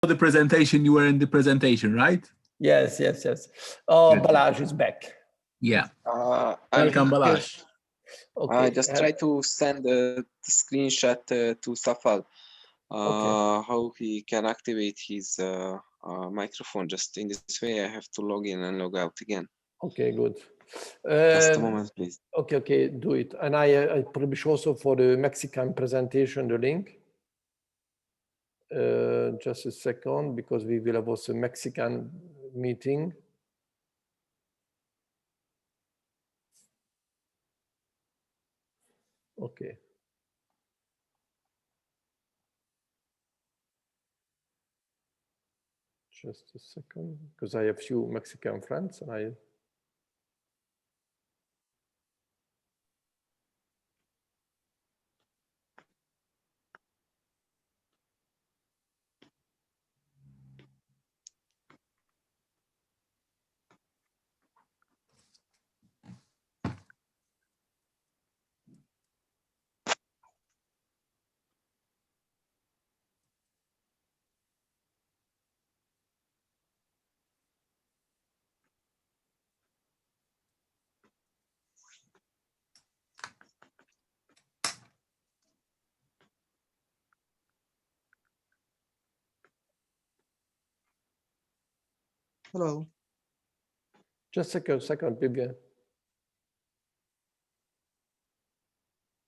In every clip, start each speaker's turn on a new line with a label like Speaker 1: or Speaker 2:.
Speaker 1: the presentation, you were in the presentation, right?
Speaker 2: Yes, yes, yes. Oh,
Speaker 1: Good.
Speaker 2: Balazs is back.
Speaker 1: Yeah.
Speaker 3: I'm
Speaker 1: Welcome,
Speaker 3: here.
Speaker 1: Balazs.
Speaker 2: Okay.
Speaker 3: I just try to send the screenshot to Safal. How he can activate his microphone. Just in this way, I have to log in and log out again.
Speaker 2: Okay, good.
Speaker 3: Just a moment, please.
Speaker 2: Okay, do it. And I publish also for the Mexican presentation the link. Just a second, because we will have also Mexican meeting. Okay. Just a second, because I have few Mexican friends and I.
Speaker 4: Hello.
Speaker 2: Just a second, Vivian.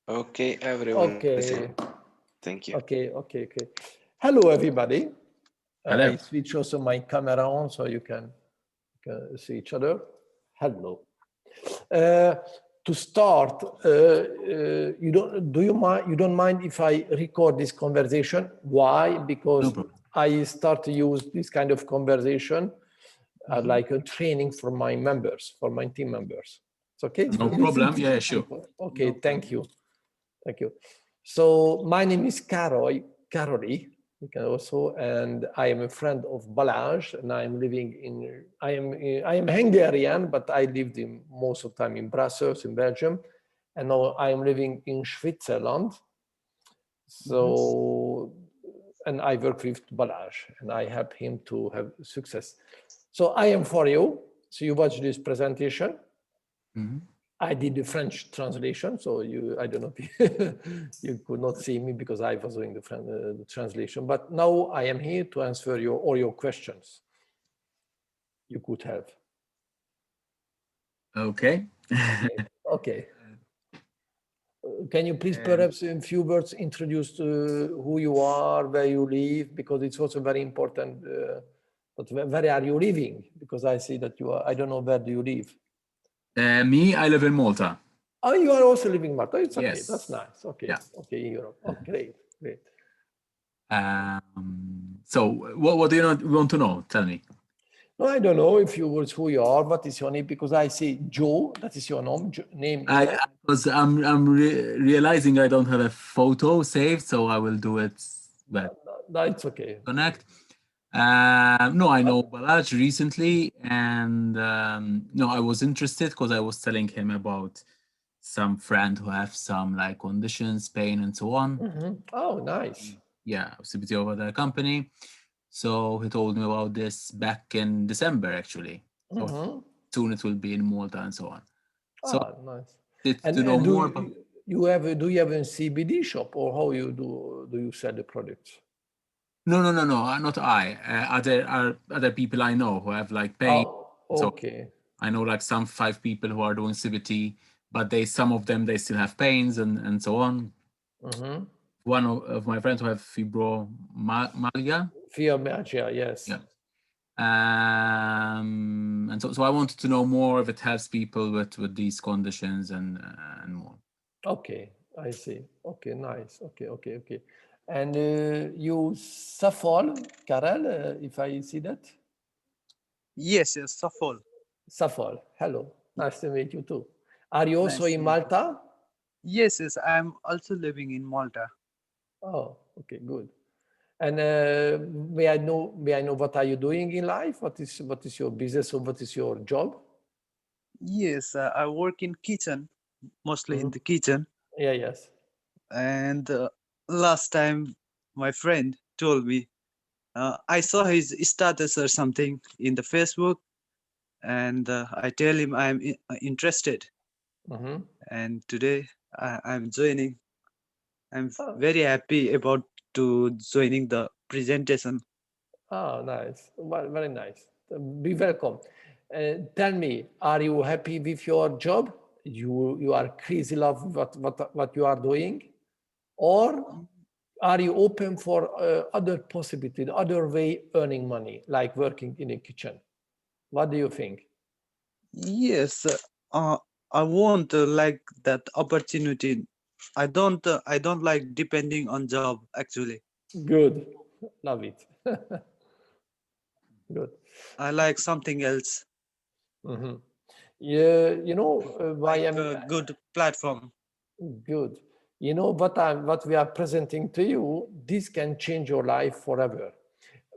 Speaker 3: Okay, everyone.
Speaker 2: Okay.
Speaker 3: Thank you.
Speaker 2: Okay. Hello, everybody.
Speaker 1: Hello.
Speaker 2: I switch also my camera on so you can see each other. Hello. To start, you don't mind if I record this conversation? Why? Because
Speaker 1: No problem.
Speaker 2: I start to use this kind of conversation like a training for my members, for my team members. It's okay?
Speaker 1: No problem. Yeah, sure.
Speaker 2: Okay, thank you. So my name is Károly, you can also, and I am a friend of Balazs, and I am Hungarian, but I lived in most of the time in Brussels, in Belgium, and now I am living in Switzerland. So, and I work with Balazs, and I help him to have success. So I am for you. So you watch this presentation. I did the French translation, so I don't know if you could not see me because I was doing the translation. But now I am here to answer all your questions you could have.
Speaker 1: Okay.
Speaker 2: Okay. Can you please perhaps in few words introduce who you are, where you live, because it's also very important. But where are you living? Because I see that you are, I don't know, where do you live?
Speaker 1: Me, I live in Malta.
Speaker 2: Oh, you are also living in Malta. It's okay.
Speaker 1: Yes.
Speaker 2: That's nice. Okay.
Speaker 1: Yeah.
Speaker 2: Okay, in Europe. Oh, great.
Speaker 1: So what do you want to know? Tell me.
Speaker 2: No, I don't know if who you are, what is your name, because I see Joe, that is your name.
Speaker 1: I'm realizing I don't have a photo saved, so I will do it. But
Speaker 2: no, it's okay.
Speaker 1: Connect. No, I know Balazs recently, and no, I was interested because I was telling him about some friend who have some like conditions, pain, and so on.
Speaker 2: Oh, nice.
Speaker 1: Yeah, I was a bit over the company. So he told me about this back in December, actually. So soon it will be in Malta and so on. So
Speaker 2: nice.
Speaker 1: To know more.
Speaker 2: Do you have a CBD shop, or how you do you sell the products?
Speaker 1: No, not I. Other people I know who have like pain.
Speaker 2: Oh, okay.
Speaker 1: So I know like some 5 people who are doing CBT, but some of them still have pains and so on. One of my friends who have fibromyalgia.
Speaker 2: Fibromyalgia, yes.
Speaker 1: Yeah. And so I wanted to know more if it helps people with these conditions and more.
Speaker 2: Okay, I see. Okay, nice. Okay. And you Safal, Karel, if I see that?
Speaker 4: Yes, Safal.
Speaker 2: Safal, hello. Nice to meet you too. Are you also in Malta?
Speaker 4: Yes, I'm also living in Malta.
Speaker 2: Oh, okay, good. And may I know what are you doing in life? What is your business or what is your job?
Speaker 4: Yes, I work in kitchen, mostly in the kitchen.
Speaker 2: Yeah, yes.
Speaker 4: And last time my friend told me I saw his status or something in the Facebook, and I tell him I'm interested. And today I'm joining. I'm very happy about to joining the presentation.
Speaker 2: Oh, nice. Well, very nice. Be welcome. Tell me, are you happy with your job? You are crazy love what you are doing, or are you open for other possibility, other way earning money, like working in a kitchen? What do you think?
Speaker 4: Yes, I want like that opportunity. I don't like depending on job actually.
Speaker 2: Good, love it. Good.
Speaker 4: I like something else,
Speaker 2: Yeah, you know why
Speaker 4: like
Speaker 2: I'm
Speaker 4: a good platform.
Speaker 2: good. You know what we are presenting to you. This can change your life forever.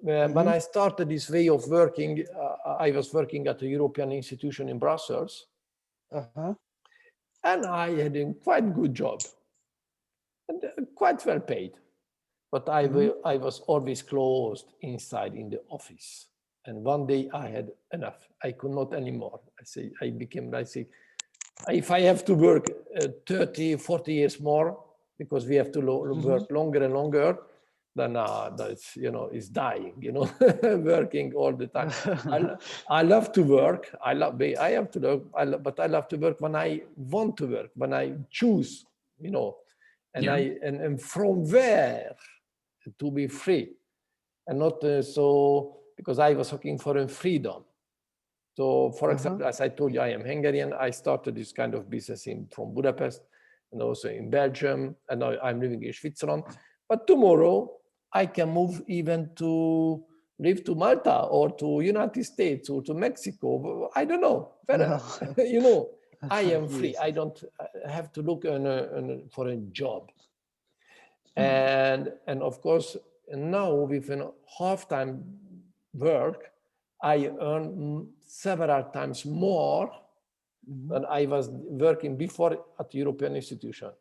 Speaker 2: When I started this way of working, I was working at a European institution in Brussels,
Speaker 4: Uh-huh.
Speaker 2: and I had a quite good job and quite well paid. But I was always closed inside in the office. And one day I had enough. I could not anymore. I say, if I have to work 30, 40 years more, because we have to work longer and longer, then that's, is dying, working all the time. I love to work. I have to work, but I love to work when I want to work, when I choose, and
Speaker 1: Yeah.
Speaker 2: and from where to be free, and not so because I was looking for a freedom. So, for example, as I told you, I am Hungarian. I started this kind of business from Budapest and also in Belgium, and now I'm living in Switzerland. But tomorrow I can move even to live to Malta or to United States or to Mexico. I don't know. I am free.
Speaker 4: Yes.
Speaker 2: I don't have to look for a job. And of course, now with half-time work, I earn several times more than I was working before at the European institution.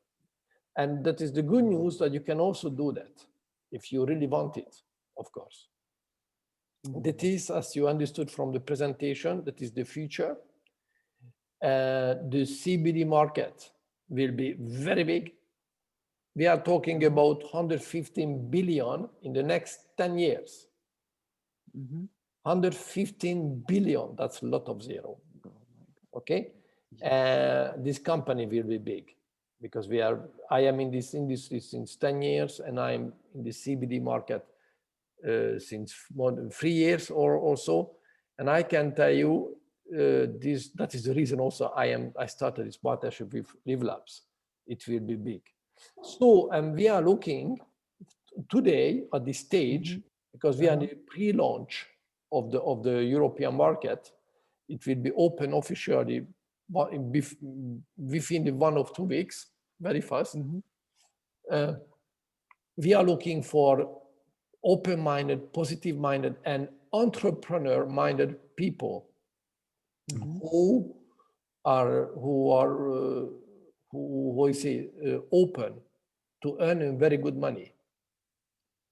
Speaker 2: And that is the good news, that you can also do that if you really want it, of course. That is, as you understood from the presentation, that is the future. The CBD market will be very big. We are talking about 115 billion in the next 10 years. 115 billion, that's a lot of zero. Okay? This company will be big because I am in this industry since 10 years and I'm in the CBD market since more than 3 years or so. And I can tell you that is the reason also I started this partnership with Livlabs. It will be big. So, and we are looking today at this stage, because we are in the pre-launch of the European market. It will be open officially within 1 or 2 weeks, very fast. We are looking for open-minded, positive-minded, and entrepreneur-minded people who are open to earning very good money.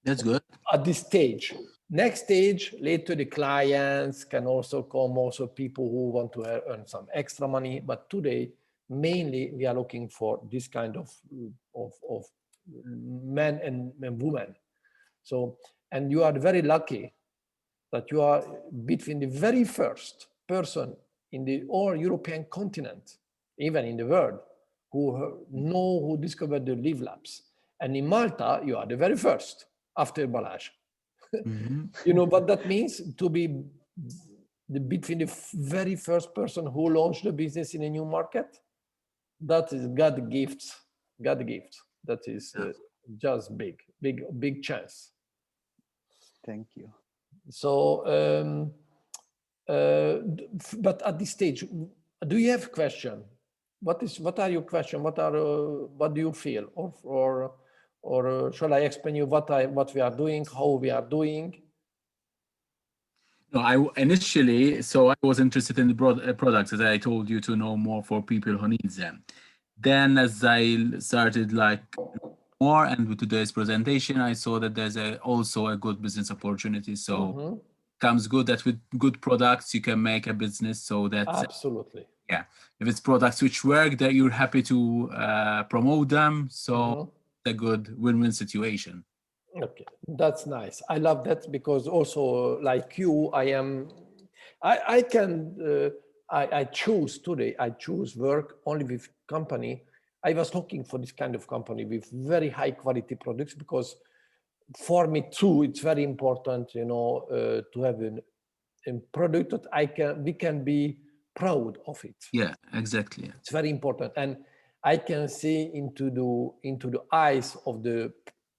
Speaker 1: That's good.
Speaker 2: At this stage. Next stage, later the clients can also come, also people who want to earn some extra money. But today, mainly we are looking for this kind of men and women. So, and you are very lucky that you are between the very first person in the whole European continent, even in the world, who discovered the Livlabs. And in Malta, you are the very first after Balázs. But that means to be between the very first person who launched the business in a new market. That is God gift. God gift. That is just big chance.
Speaker 4: Thank you.
Speaker 2: So, but at this stage, do you have question? What are your question? What do you feel? Or shall I explain you what we are doing, how we are doing?
Speaker 1: No, I was interested in the products, as I told you, to know more for people who need them. Then as I started more, and with today's presentation, I saw that there's also a good business opportunity. So comes good that with good products you can make a business. So that's
Speaker 2: absolutely,
Speaker 1: yeah. If it's products which work, that you're happy to promote them. So a good win-win situation.
Speaker 2: Okay, that's nice. I love that because also like you, I choose today, I choose work only with company. I was looking for this kind of company with very high quality products because for me too, it's very important, you know, to have a product that we can be proud of it.
Speaker 1: Yeah, exactly.
Speaker 2: It's very important. And I can see into the eyes of the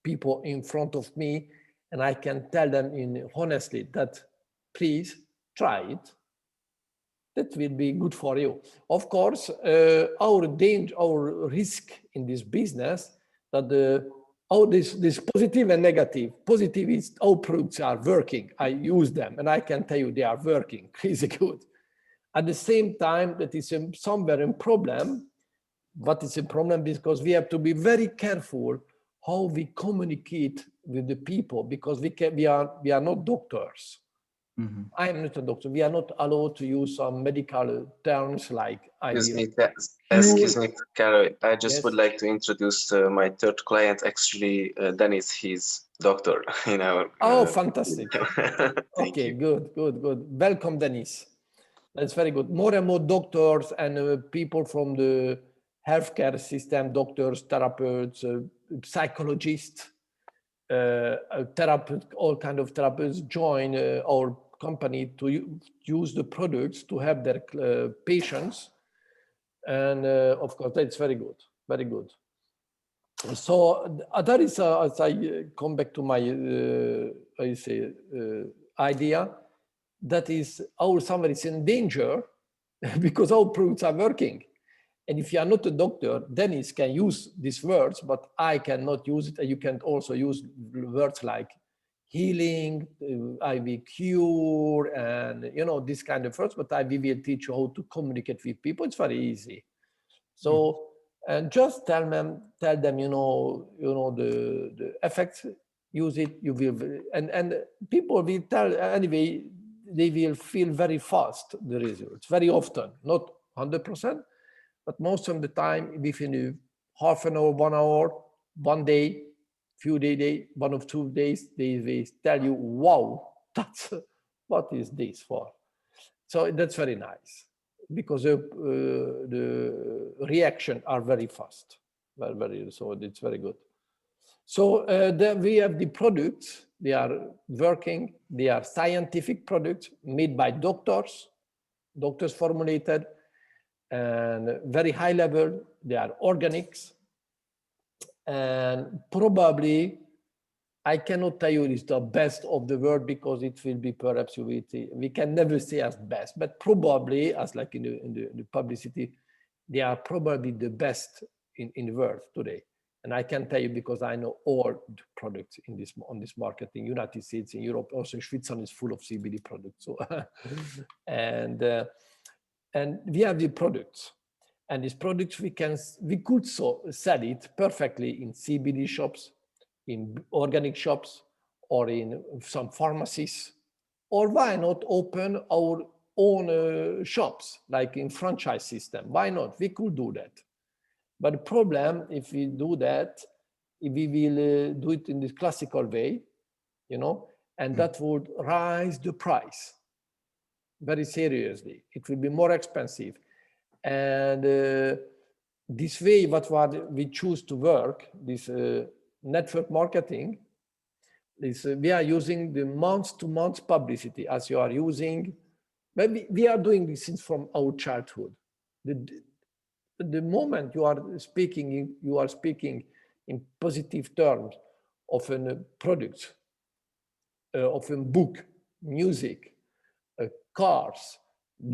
Speaker 2: people in front of me, and I can tell them honestly that please try it. That will be good for you. Of course, our risk in this business that this positive and negative. Positive is our products are working. I use them, and I can tell you they are working crazy good. At the same time, that is somewhere a problem. What is a problem? Because we have to be very careful how we communicate with the people, because we are not doctors. I am not a doctor. We are not allowed to use some medical terms like
Speaker 3: Excuse me, Károly. I just would like to introduce my third client. Actually, Dennis, he's doctor in our.
Speaker 2: Oh, fantastic!
Speaker 3: Okay,
Speaker 2: you. Good. Welcome, Dennis. That's very good. More and more doctors and people from the healthcare system, doctors, therapists, psychologists, all kind of therapists join our company to use the products to help their patients. And of course, that's very good, very good. So that is, as I come back to my, idea, that is our summer is in danger because our products are working. And if you are not a doctor, Dennis can use these words, but I cannot use it. And you can also use words like healing, IV cure, and this kind of words. But we will teach you how to communicate with people. It's very easy. So and just tell them, the effects. Use it. You will, and people will tell anyway. They will feel very fast the results. Very often, not 100%. But most of the time, within half an hour, 1 hour, 1 day, few days, 1 or 2 days, they tell you, wow, that's what is this for? So that's very nice because the reaction are very fast, so it's very good. So then we have the products. They are working. They are scientific products made by doctors formulated. And very high level, they are organics. And probably, I cannot tell you it's the best of the world because it will be perhaps, we can never say as best, but probably, as like in the publicity, they are probably the best in the world today. And I can tell you because I know all the products on this market in United States, in Europe, also Switzerland is full of CBD products. So, and we have the products, and these products we could sell it perfectly in CBD shops, in organic shops, or in some pharmacies, or why not open our own shops, like in franchise system? Why not? We could do that. But the problem, if we do that, we will do it in this classical way, and that would raise the price very seriously. It will be more expensive. And this way, what we choose to work, this network marketing, we are using the month-to-month publicity as you are using. Maybe we are doing this since from our childhood. The moment you are speaking in positive terms of a product, of a book, music, cars,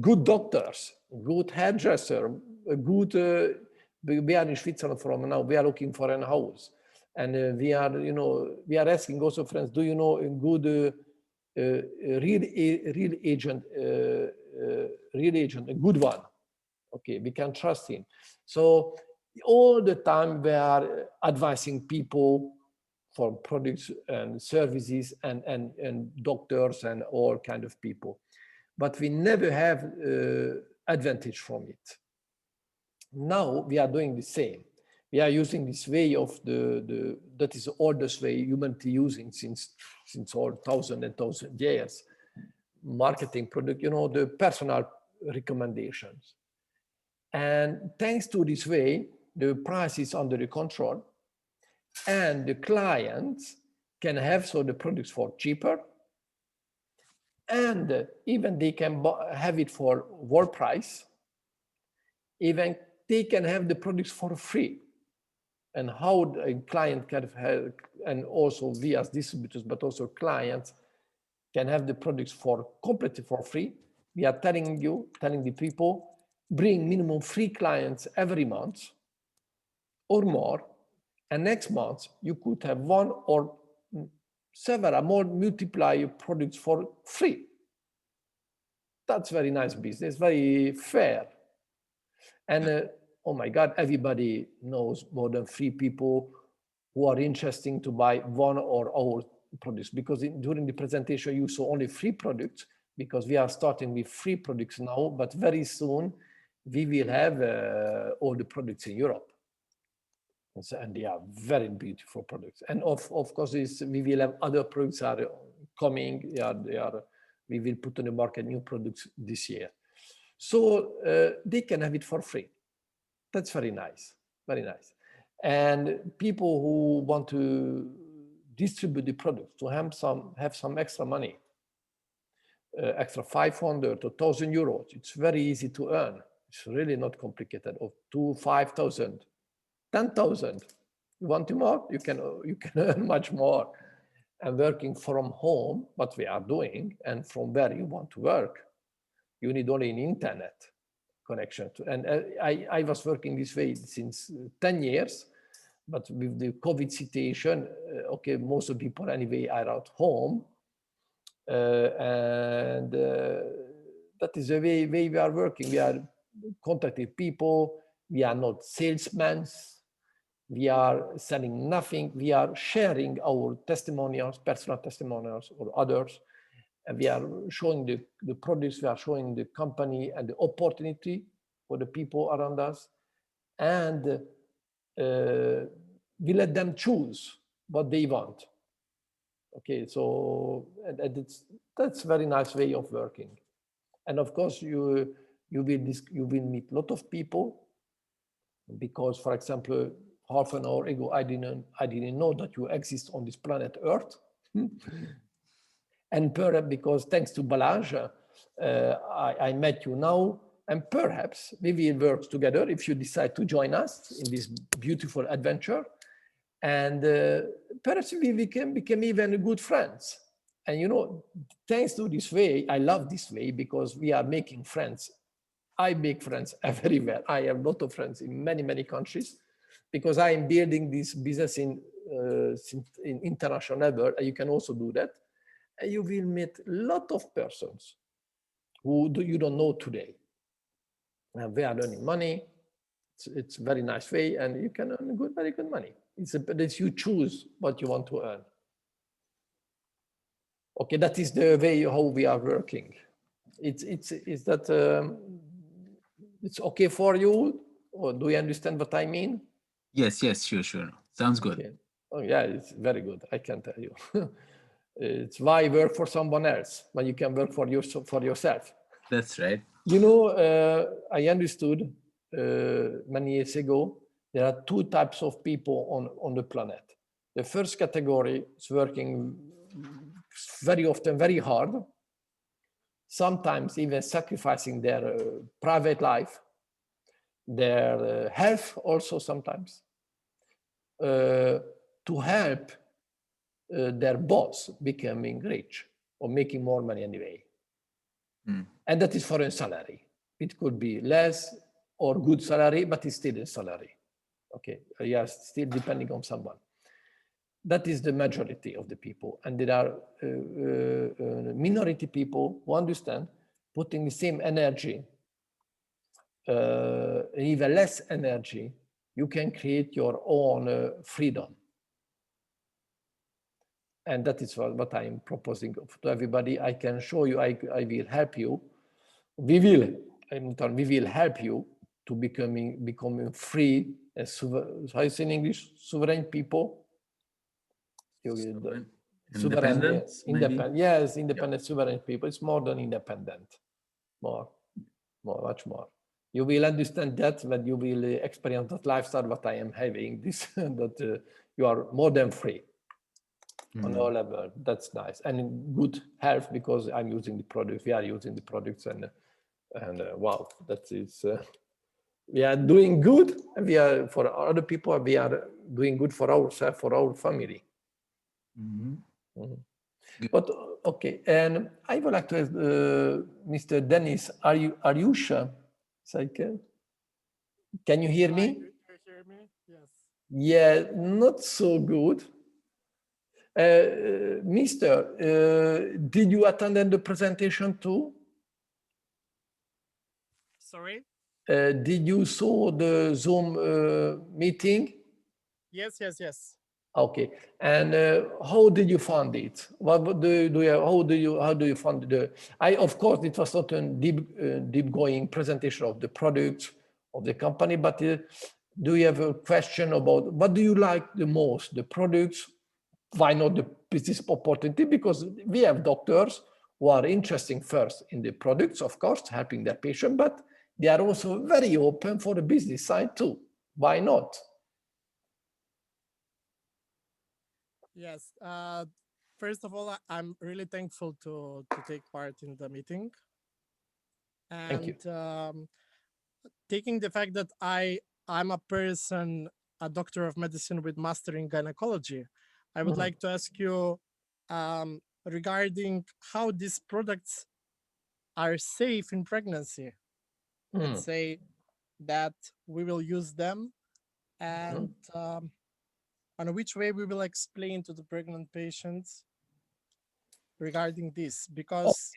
Speaker 2: good doctors, good hairdresser, good. We are in Switzerland from now. We are looking for a house, and we are asking also friends. Do you know a good real agent? A good one. Okay, we can trust him. So all the time we are advising people for products and services and doctors and all kind of people, but we never have advantage from it. Now we are doing the same. We are using this way of that is the oldest way humanity using since all thousand and thousand years. Marketing product, you know, the personal recommendations. And thanks to this way, the price is under the control and the clients can have so the products for cheaper and even they can have it for world price, even they can have the products for free. And how a client can have, and also we as distributors, but also clients can have the products for completely for free. We are telling the people, bring minimum 3 clients every month or more, and next month you could have 1 or several more multiply products for free. That's very nice business, very fair. And oh my God, everybody knows more than 3 people who are interested to buy 1 or all products, because during the presentation you saw only 3 products, because we are starting with 3 products now, but very soon we will have all the products in Europe. And they are very beautiful products. And of course, we will have other products are coming. We will put on the market new products this year. So they can have it for free. That's very nice, very nice. And people who want to distribute the products to have some extra money, extra 500 to 1,000 euros, it's very easy to earn. It's really not complicated. Of 2,000, 5,000, 10,000. You want more? You can earn much more. And working from home, what we are doing, and from where you want to work, you need only an internet connection. And I was working this way since 10 years, but with the COVID situation, okay, most of the people anyway are at home. And that is the way we are working. We are contacting people. We are not salesmen. We are selling nothing. We are sharing our testimonials, personal testimonials or others. And we are showing the products, we are showing the company and the opportunity for the people around us. And we let them choose what they want. Okay, so that's a very nice way of working. And of course, you will meet a lot of people, because, for example, half an hour ago, I didn't know that you exist on this planet Earth. And perhaps because thanks to Balázs, I met you now, and perhaps we will work together if you decide to join us in this beautiful adventure. And perhaps we can become even good friends. And you know, thanks to this way, I love this way because we are making friends. I make friends everywhere. I have a lot of friends in many, many countries, because I am building this business in international level. And you can also do that. And you will meet a lot of persons who you don't know today. And they are earning money. It's a very nice way, and you can earn very good money. It's you choose what you want to earn. Okay, that is the way how we are working. Is that it's okay for you, or do you understand what I mean?
Speaker 1: Yes, sure. Sounds good.
Speaker 2: Okay. Oh yeah, it's very good. I can tell you. It's why work for someone else when you can work for yourself.
Speaker 1: That's right.
Speaker 2: You know, I understood many years ago, there are 2 types of people on the planet. The first category is working very often very hard, sometimes even sacrificing their private life, their health also sometimes, to help their boss becoming rich or making more money anyway. And that is for a salary. It could be less or good salary, but it's still a salary. Okay, yes, still depending on someone. That is the majority of the people. And there are minority people who understand putting the same energy, even less energy, you can create your own freedom. And that is what I'm proposing to everybody. I can show you, I will help you. We will help you to becoming free, how is it in English? Sovereign people?
Speaker 1: Independent,
Speaker 2: yes, independent. Yes, independent, sovereign people. It's more than independent, much more. You will understand that when you will experience that lifestyle what I am having. This that you are more than free on all level. That's nice, and in good health because I'm using the products. We are using the products, and wow, that is. We are doing good. We are for other people. We are doing good for ourselves, for our family. But okay, and I would like to ask Mr. Dennis, are you sure? Can you hear me?
Speaker 5: Do you hear me? Yes.
Speaker 2: Yeah, not so good. Mister, did you attend the presentation too?
Speaker 5: Sorry?
Speaker 2: Did you saw the Zoom meeting?
Speaker 5: Yes.
Speaker 2: Okay, and how did you find it? What do you how do you find the? Of course it was not a deep going presentation of the products of the company, but do you have a question about what do you like the most, the products? Why not the business opportunity? Because we have doctors who are interested first in the products, of course, helping their patient, but they are also very open for the business side too. Why not?
Speaker 5: Yes. First of all, I'm really thankful to take part in the meeting. And
Speaker 2: Thank you.
Speaker 5: Taking the fact that I'm a doctor of medicine with master in gynecology, I would like to ask you regarding how these products are safe in pregnancy. Let's say that we will use them, and on which way we will explain to the pregnant patients regarding this, because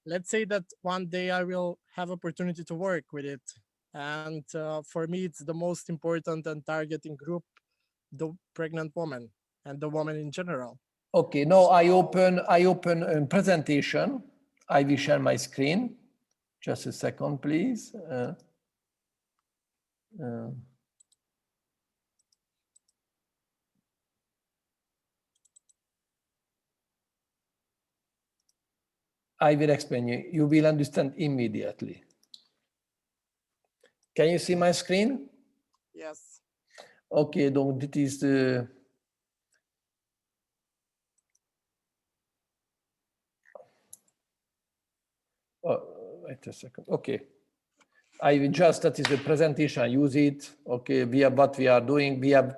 Speaker 5: let's say that one day I will have opportunity to work with it, and for me it's the most important and targeting group, the pregnant woman and the woman in general.
Speaker 2: Okay, now I open a presentation. I will share my screen. Just a second, please. I will explain you. You will understand immediately. Can you see my screen?
Speaker 5: Yes.
Speaker 2: Okay, donc this is the. Wait a second. Okay. I will just, that is the presentation, I use it. Okay, we have what we are doing. We have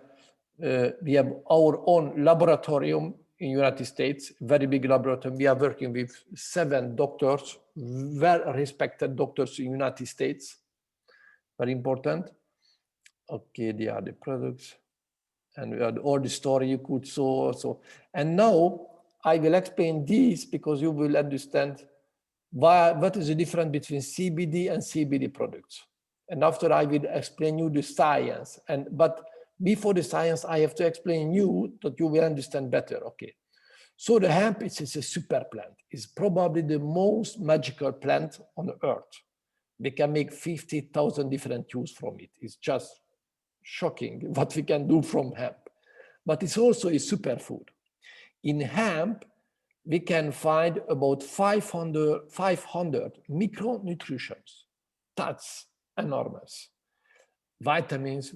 Speaker 2: our own laboratorium in United States, very big laboratorium. We are working with 7 doctors, well-respected doctors in United States. Very important. Okay, they are the products. And we had all the story you could saw. So, and now I will explain this because you will understand what is the difference between CBD and CBD products. And after I will explain you the science. But before the science, I have to explain you that you will understand better. Okay. So the hemp is a super plant. It's probably the most magical plant on earth. We can make 50,000 different use from it. It's just shocking what we can do from hemp. But it's also a superfood. In hemp, we can find about 500 micronutrients. That's enormous. Vitamins,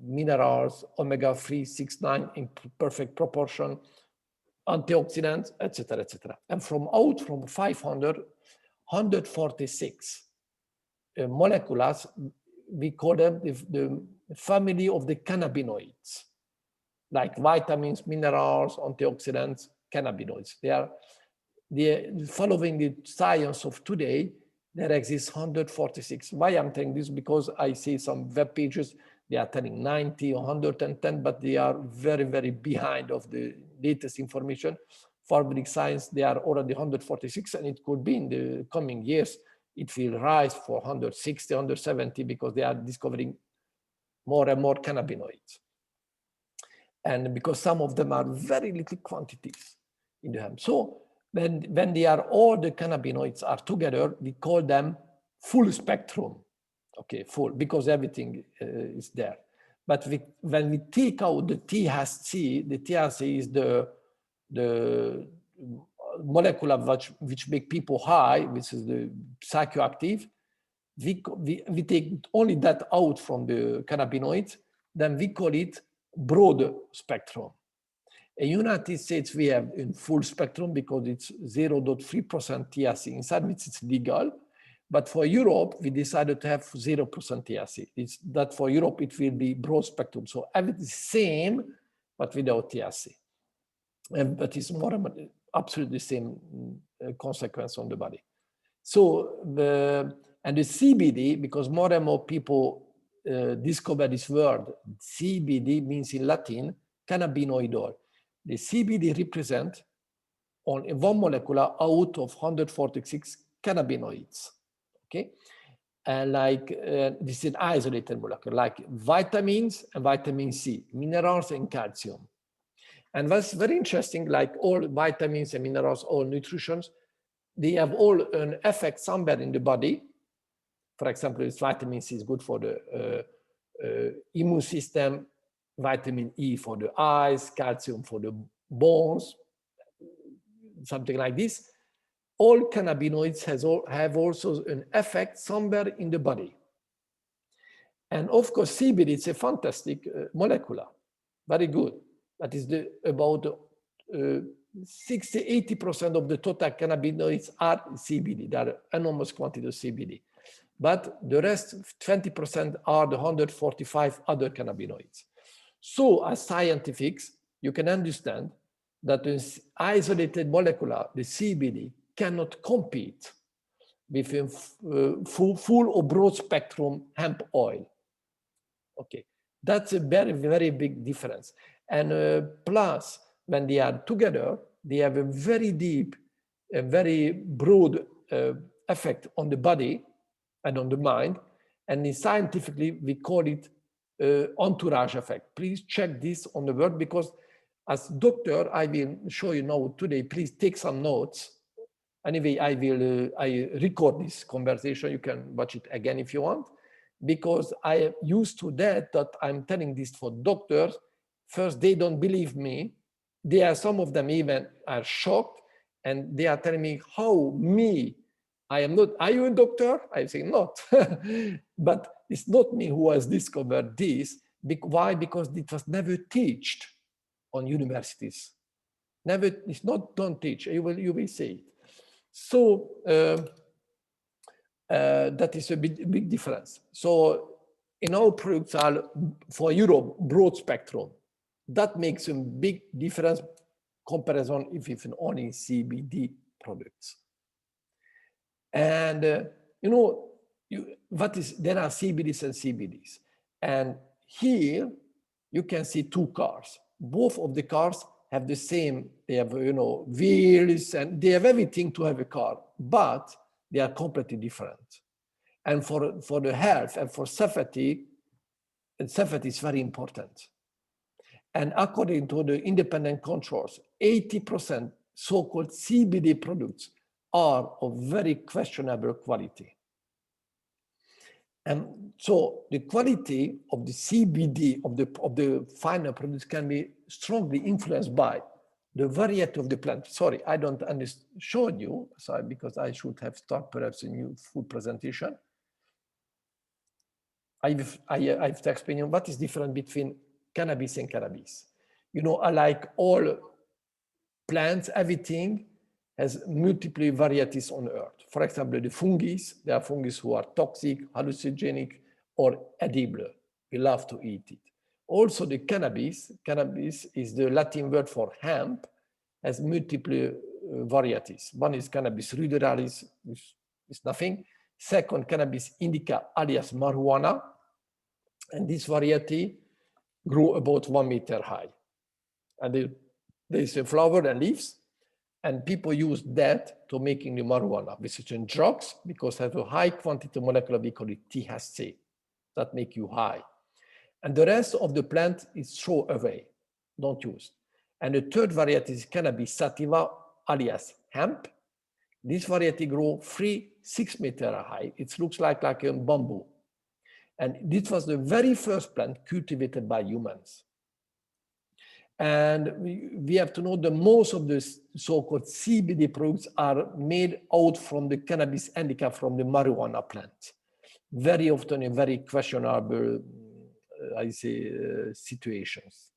Speaker 2: minerals, omega-3, 6, 9 in perfect proportion, antioxidants, etc., etc. And from 500, 146 molecules, we call them the family of the cannabinoids, like vitamins, minerals, antioxidants, cannabinoids. They are following the science of today. There exists 146. Why I'm telling this? Because I see some web pages, they are telling 90 or 110, but they are very, very behind of the latest information. For big science, they are already 146, and it could be in the coming years, it will rise for 160, 170, because they are discovering more and more cannabinoids. And because some of them are very little quantities in the hemp. So when they are, all the cannabinoids are together, we call them full spectrum. Okay, full, because everything is there. But when we take out the THC, the THC is the molecule which make people high, which is the psychoactive. We take only that out from the cannabinoids, then we call it broad spectrum. In United States, we have in full spectrum because it's 0.3% THC inside, which is legal. But for Europe, we decided to have 0% THC. It's that for Europe, it will be broad spectrum. So everything is same, but without THC. But it's more absolutely the same consequence on the body. So the CBD, because more and more people discover this word, CBD means in Latin, cannabinoidal. The CBD represent on one molecule out of 146 cannabinoids, okay? And like this is an isolated molecule, like vitamins and vitamin C, minerals and calcium. And what's very interesting, like all vitamins and minerals, all nutritions, they have all an effect somewhere in the body. For example, vitamin C is good for the immune system, vitamin E for the eyes, calcium for the bones, something like this. All cannabinoids have also an effect somewhere in the body. And of course, CBD is a fantastic molecule, very good. That is about 60–80% of the total cannabinoids are CBD. There are enormous quantity of CBD. But the rest, 20%, are the 145 other cannabinoids. So as scientists, you can understand that this isolated molecule, the CBD, cannot compete with a full or broad spectrum hemp oil. Okay, that's a very, very big difference. And plus, when they are together, they have a very deep, a very broad effect on the body and on the mind. And scientifically, we call it entourage effect. Please check this on the word, because as doctor, I will show you now today. Please take some notes. Anyway, I record this conversation. You can watch it again if you want, because I am used to that I'm telling this for doctors. First, they don't believe me. Some of them even are shocked, and they are telling me how me, I am not, are you a doctor? I say not, but it's not me who has discovered this. Why? Because it was never taught on universities. Never, it's not, don't teach, you will say it. So that is a big difference. So in our products are, for Europe, broad spectrum. That makes a big difference comparison if it's only CBD products. And you know, there are CBDs and CBDs. And here you can see two cars. Both of the cars have the same, they have, you know, wheels, and they have everything to have a car, but they are completely different. And for the health and for safety, and safety is very important. And according to the independent controls, 80% so-called CBD products are of very questionable quality. And so the quality of the CBD, of the final products, can be strongly influenced by the variety of the plant. Sorry, I don't show you, sorry, because I should have started perhaps a new full presentation. I have to explain you what is different between cannabis and cannabis. You know, like all plants, everything has multiple varieties on Earth. For example, the fungi, there are fungi who are toxic, hallucinogenic, or edible. We love to eat it. Also, the cannabis is the Latin word for hemp, has multiple varieties. One is cannabis ruderalis, which is nothing. Second, cannabis indica, alias marijuana. And this variety grew about 1 meter high. And there is a flower and leaves, and people use that to making the marijuana, which is in drugs, because it has a high quantity of molecular, we call it THC, that make you high. And the rest of the plant is thrown away, don't use. And the third variety is cannabis sativa, alias hemp. This variety grows 3-6 meters high. It looks like a bamboo. And this was the very first plant cultivated by humans. And we have to know that most of the so-called CBD products are made out from the cannabis indica from the marijuana plant. Very often in very questionable, situations.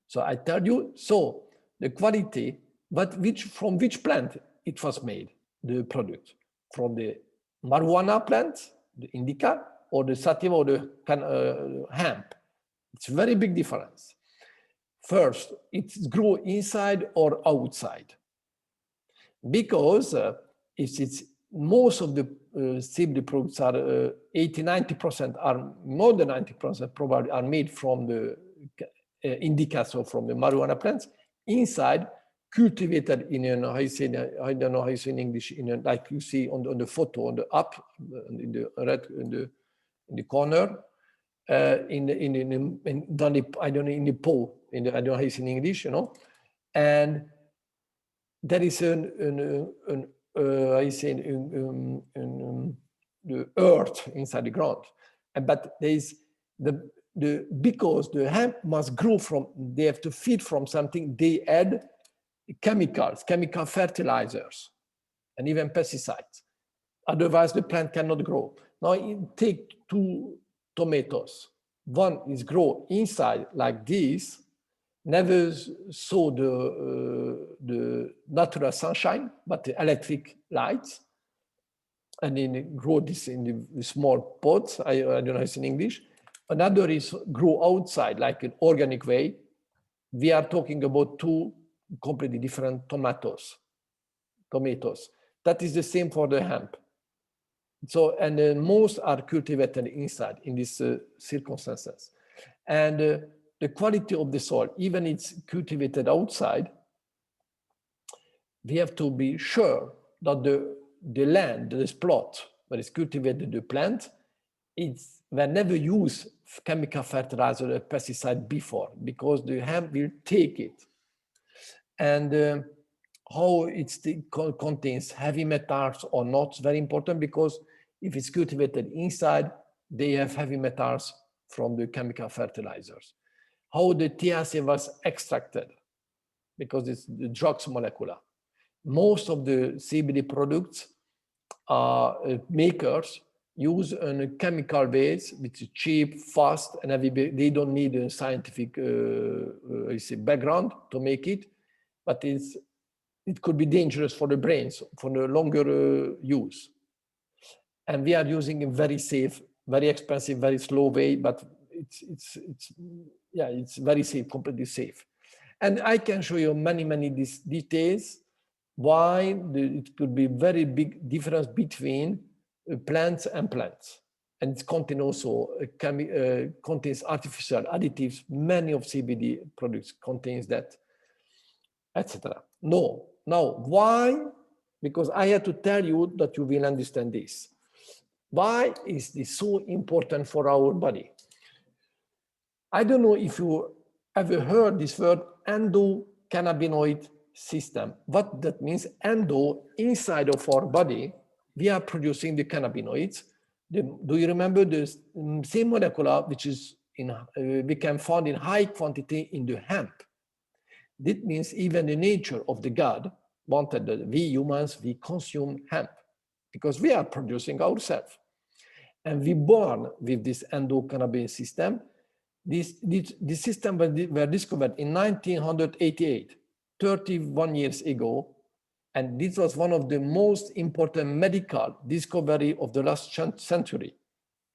Speaker 2: So I tell you, so the quality, but from which plant it was made, the product? From the marijuana plant, the indica, or the sativa or the hemp? It's a very big difference. First, it's grow inside or outside. Because if it's most of the CBD products are 80-90% are more than 90% probably are made from the indica, so from the marijuana plants, inside cultivated in an, I don't know how you say in English, in a, like you see on the photo on the up in the red in the corner. In the I don't know, in the pole, I don't know how it's in English, you know, and there is the earth inside the ground, but there is because the hemp must grow from, they have to feed from something, they add chemical fertilizers, and even pesticides. Otherwise, the plant cannot grow. Now, take 2 tomatoes. One is grow inside like this, never saw the natural sunshine, but the electric lights, and then grow this in the small pots. I don't know it's in English. Another is grow outside like an organic way. We are talking about 2 completely different tomatoes. That is the same for the hemp. So, and most are cultivated inside in these circumstances. And the quality of the soil, even it's cultivated outside, we have to be sure that the land, this plot where it's cultivated, the plant, it's they never use chemical fertilizer or pesticide before, because the hemp will take it. And how it contains heavy metals or not, very important, because if it's cultivated inside, they have heavy metals from the chemical fertilizers. How the THC was extracted, because it's the drugs molecular. Most of the CBD products makers use a chemical base, which is cheap, fast, and they don't need a scientific background to make it, but it could be dangerous for the brains for the longer use. And we are using a very safe, very expensive, very slow way, but it's very safe, completely safe. And I can show you many these details why it could be very big difference between plants and plants. And it contains also contains artificial additives. Many of CBD products contains that, etc. No. Now, why? Because I had to tell you that you will understand this. Why is this so important for our body? I don't know if you ever heard this word endocannabinoid system. What that means, endo, inside of our body, we are producing the cannabinoids. Do you remember the same molecule which is we can find in high quantity in the hemp? That means even the nature of the God wanted that we humans, we consume hemp because we are producing ourselves. And we born with this endocannabinoid system. This system were discovered in 1988, 31 years ago. And this was one of the most important medical discovery of the last century.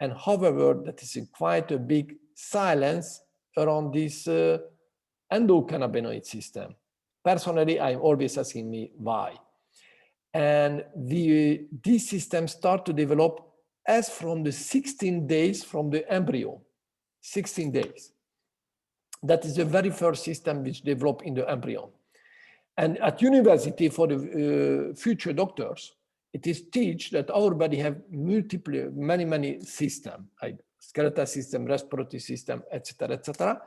Speaker 2: And however, that is quite a big silence around this endocannabinoid system. Personally, I'm always asking me why. And this system start to develop as from the 16 days from the embryo, 16 days. That is the very first system which developed in the embryo. And at university for the future doctors, it is teach that our body have many systems. skeletal system, respiratory system, etc., etc.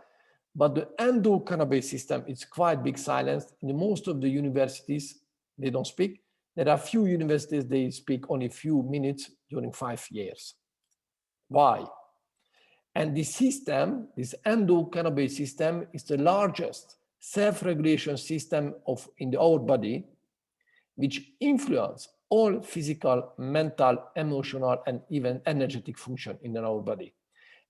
Speaker 2: But the endocannabinoid system is quite big silence. In most of the universities, they don't speak. There are few universities, they speak only a few minutes during 5 years. Why? And this system, this endocannabinoid system, is the largest self-regulation system in our body, which influence all physical, mental, emotional, and even energetic function in our body.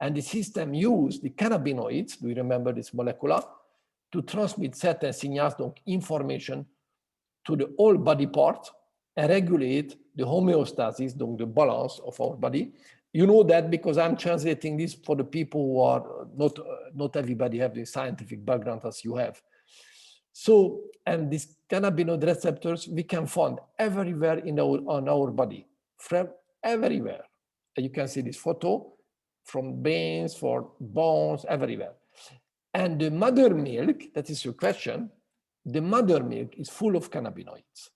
Speaker 2: And the system uses the cannabinoids, do you remember this molecule, to transmit certain signals, donc information, to the whole body part and regulate the homeostasis, donc the balance of our body. You know that because I'm translating this for the people who are not everybody have the scientific background as you have. So, and these cannabinoid receptors we can find everywhere on our body, from everywhere. You can see this photo from veins, for bones, everywhere. And the mother milk, that is your question, the mother milk is full of cannabinoids.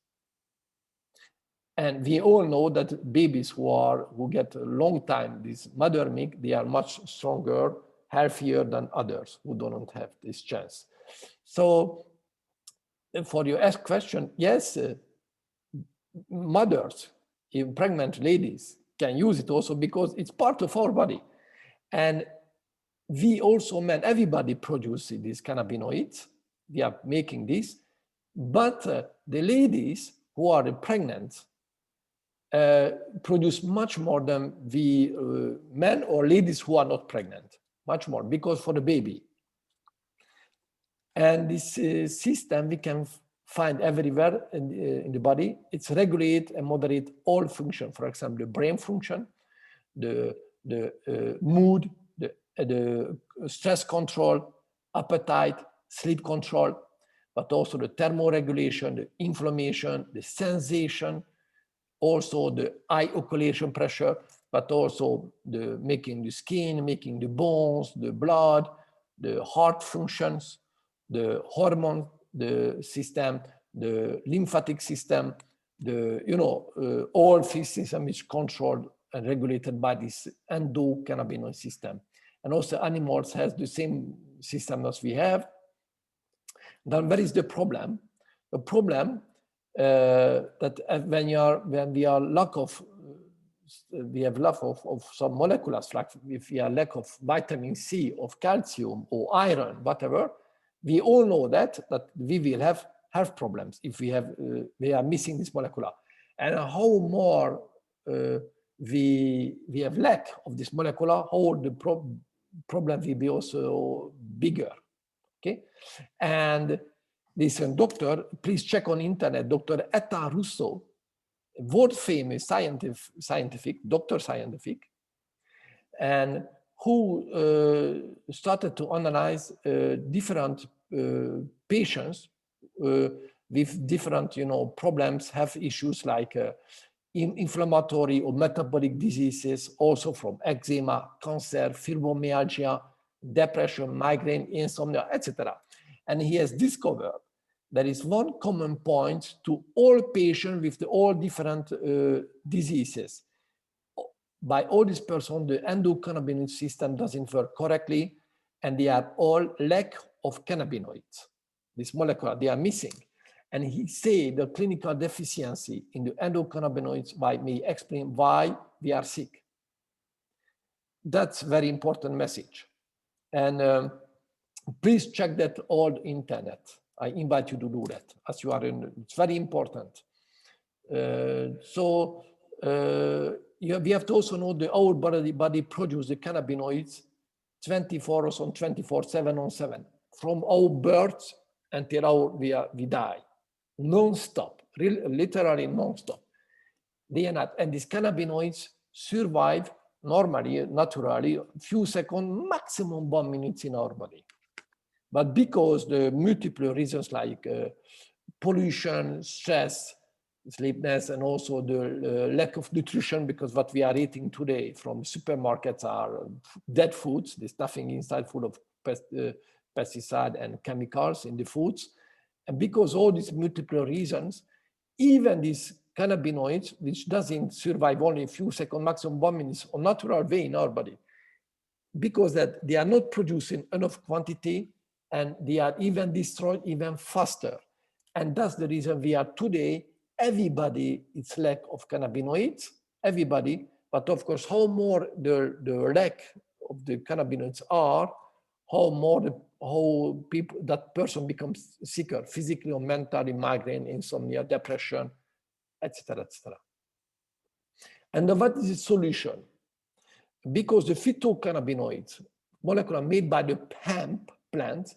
Speaker 2: And we all know that babies who get a long time this mother milk, they are much stronger, healthier than others who don't have this chance. So for your ask question, yes, mothers, even pregnant ladies can use it also because it's part of our body. And we also, everybody produces these cannabinoids. We are making this, but the ladies who are pregnant produce much more than the men or ladies who are not pregnant, much more, because for the baby. And this system we can find everywhere in the body. It's regulate and moderate all function, for example, the brain function, the mood, the stress control, appetite, sleep control, but also the thermoregulation, the inflammation, the sensation, also the eye occlusion pressure, but also the making the skin, making the bones, the blood, the heart functions, the hormone, the system, the lymphatic system, the all this system is controlled and regulated by this endocannabinoid system. And also animals has the same system as we have. Then where is the problem? The problem that when we are lack of some molecules, like if we are lack of vitamin C, of calcium or iron, whatever, we all know that we will have health problems if we are missing this molecule. And how more we have lack of this molecule, how the problem will be also bigger. Okay, and this doctor, please check on internet, Dr. Etta Russo, world famous scientific, and who started to analyze different patients with different problems, have issues like inflammatory or metabolic diseases, also from eczema, cancer, fibromyalgia, depression, migraine, insomnia, etc. And he has discovered there is one common point to all patients with all different diseases. By all these persons, the endocannabinoid system doesn't work correctly, and they are all lack of cannabinoids. This molecule, they are missing. And he said the clinical deficiency in the endocannabinoids may explain why we are sick. That's very important message. And please check that all internet. I invite you to do that, as you are it's very important. We have to also know that our body produces the cannabinoids 24/7 from our birth until we die, non-stop, literally non-stop. And these cannabinoids survive normally, naturally, a few seconds, maximum 1 minute in our body. But because the multiple reasons like pollution, stress, sleepiness, and also the lack of nutrition, because what we are eating today from supermarkets are dead foods. There's nothing inside, full of pesticide and chemicals in the foods. And because all these multiple reasons, even these cannabinoids, which doesn't survive only a few seconds, maximum 1 minute, on natural way in our body, because that they are not producing enough quantity and they are even destroyed even faster. And that's the reason we are today, everybody is lack of cannabinoids, everybody, but of course, how more the lack of the cannabinoids are, how people, that person becomes sicker, physically or mentally, migraine, insomnia, depression, etc., etc. And what is the solution? Because the phytocannabinoids, molecular made by the hemp plant,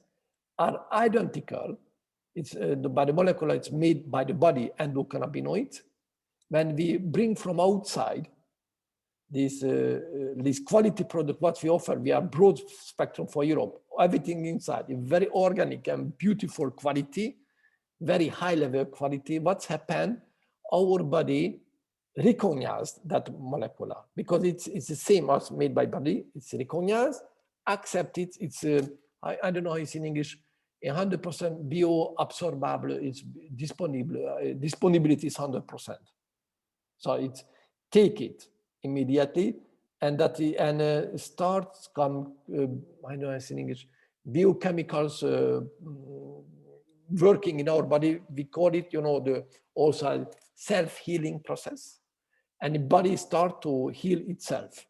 Speaker 2: are identical. It's by the molecular, it's made by the body endocannabinoids. When we bring from outside this quality product, what we offer, we have broad spectrum for Europe. Everything inside, very organic and beautiful quality, very high level quality. What's happened? Our body recognized that molecular because it's the same as made by body. It's recognized, accept it. It's I don't know how it's in English. 100% bioabsorbable. It's disponible. Disponibility is 100%. So it's take it immediately, and that starts come. I know it's in English. Biochemicals working in our body. We call it, the also self-healing process, and the body start to heal itself.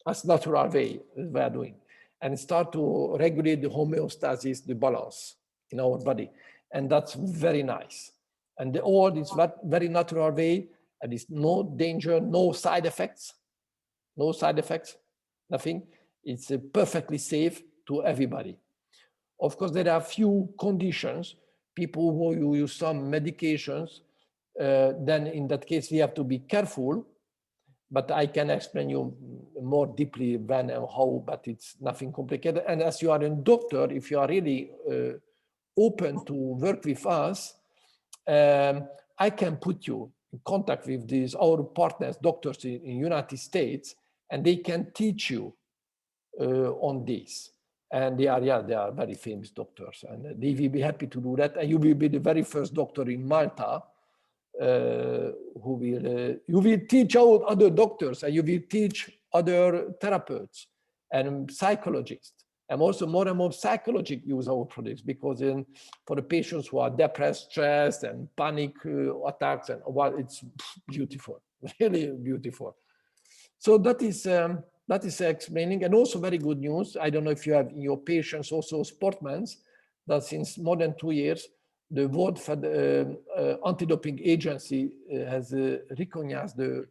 Speaker 2: That's natural way we are doing, and start to regulate the homeostasis, the balance in our body, and that's very nice. And all this very natural way, and it's no danger, no side effects, nothing. It's perfectly safe to everybody. Of course, there are few conditions. People who use some medications, then in that case, we have to be careful, but I can explain you more deeply when and how, but it's nothing complicated. And as you are a doctor, if you are really open to work with us, I can put you in contact with our partners, doctors in United States, and they can teach you on this. And they are very famous doctors, and they will be happy to do that. And you will be the very first doctor in Malta who will you will teach out other doctors, and you will teach other therapeutics and psychologists, and also more and more psychologists use our products, because for the patients who are depressed, stressed, and panic attacks, and it's beautiful, really beautiful. So that is explaining, and also very good news. I don't know if you have in your patients also sportsmen, that since more than 2 years, the World Anti-Doping Agency has recognized the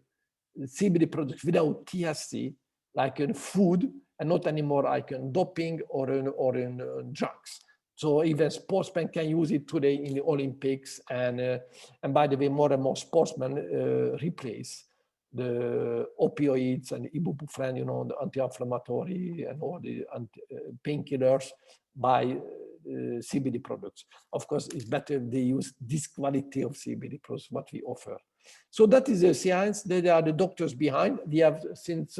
Speaker 2: CBD products without THC, like in food, and not anymore like in doping or in drugs. So even sportsmen can use it today in the Olympics, and by the way, more and more sportsmen replace the opioids and ibuprofen, the anti-inflammatory and all the painkillers by CBD products. Of course, it's better they use this quality of CBD products, what we offer. So that is the science. There are the doctors behind. We have since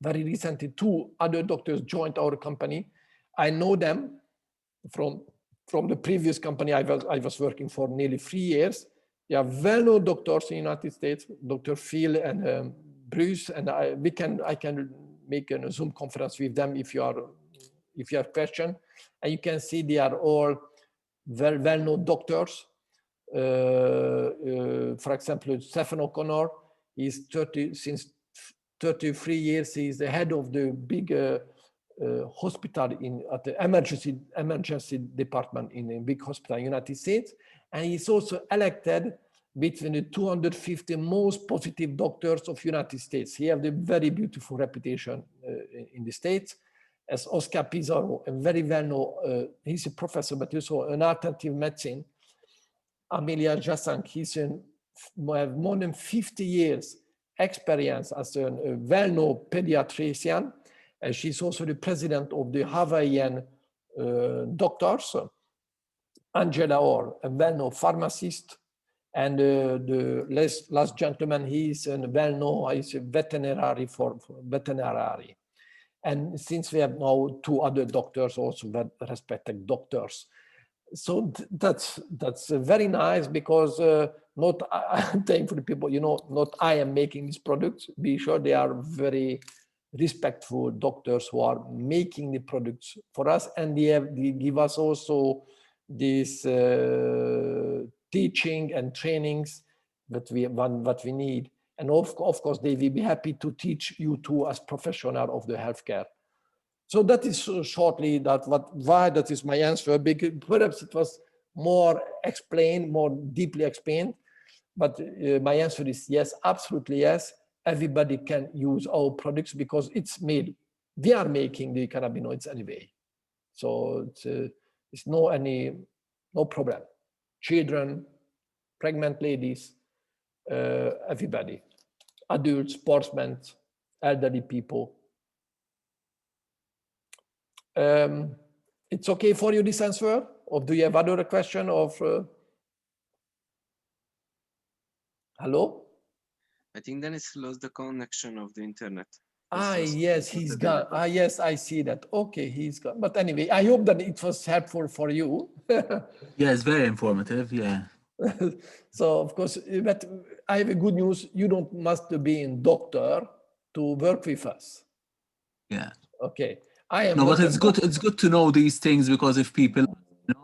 Speaker 2: very recently 2 other doctors joined our company. I know them from the previous company I was working for nearly 3 years. They are well-known doctors in the United States, Dr. Phil and Bruce, and I can make a Zoom conference with them if you have questions. And you can see they are all very well-known doctors. For example, Stephen O'Connor, he's since 33 years. He's the head of the big hospital at the emergency department in a big hospital in the United States. And he's also elected between the 250 most positive doctors of United States. He has a very beautiful reputation in the States. As Oscar Pizarro, a very well-known, he's a professor, but also an alternative medicine. Amelia Jassank, he's have more than 50 years experience as a well-known pediatrician. And she's also the president of the Hawaiian doctors. Angela Orr, a well-known pharmacist. And the last gentleman, he's a well-known, he's a veterinary for veterinary. And since we have now 2 other doctors, also respected doctors. So that's very nice, because I'm saying for the people, not I am making these products. Be sure they are very respectful doctors who are making the products for us, and they give us also this teaching and trainings that what we need. And of course, they will be happy to teach you too as professional of the healthcare. So that is shortly why that is my answer. Because perhaps it was more explained, more deeply explained, but my answer is yes, absolutely yes. Everybody can use our products because it's made. We are making the cannabinoids anyway, so it's no problem. Children, pregnant ladies, everybody, adults, sportsmen, elderly people. It's okay for you, this answer? Or do you have other question of? Hello?
Speaker 3: I think Dennis lost the connection of the internet.
Speaker 2: Yes, he's gone. Yes, I see that. Okay, he's gone. But anyway, I hope that it was helpful for you.
Speaker 1: Yes, very informative. Yeah.
Speaker 2: So of course, but I have a good news. You don't must be a doctor to work with us.
Speaker 1: Yeah.
Speaker 2: Okay. I am.
Speaker 1: No, but it's good. It's good to know these things because if people.